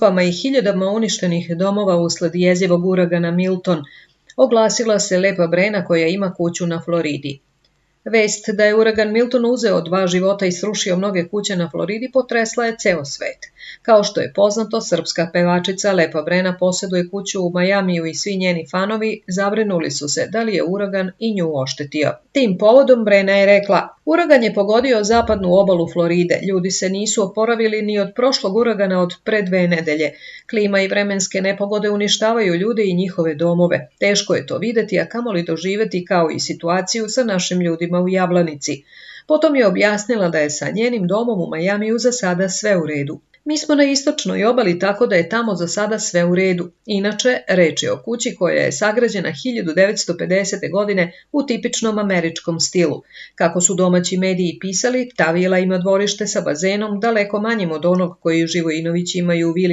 žrtvama i hiljadama uništenih domova usled jezivog uragana Milton oglasila se Lepa Brena koja ima kuću na Floridi. Vest da je uragan Milton uzeo 2 života i srušio mnoge kuće na Floridi potresla je ceo svet. Kao što je poznato, srpska pevačica Lepa Brena posjeduje kuću u Majamiju i svi njeni fanovi zabrinuli su se da li je uragan i nju oštetio. Tim povodom Brena je rekla: "Uragan je pogodio zapadnu obalu Floride. Ljudi se nisu oporavili ni od prošlog uragana od pre 2 nedelje. Klima i vremenske nepogode uništavaju ljude i njihove domove. Teško je to videti, a kamoli doživeti kao i situaciju sa našim ljudima u Jablanici." Potom je objasnila da je sa njenim domom u Majamiju za sada sve u redu. "Mi smo na istočnoj obali, tako da je tamo za sada sve u redu. Inače, reč je o kući koja je sagrađena 1950. godine u tipičnom američkom stilu. Kako su domaći mediji pisali, ta vila ima dvorište sa bazenom daleko manjim od onog koji Živojinovići imaju u vili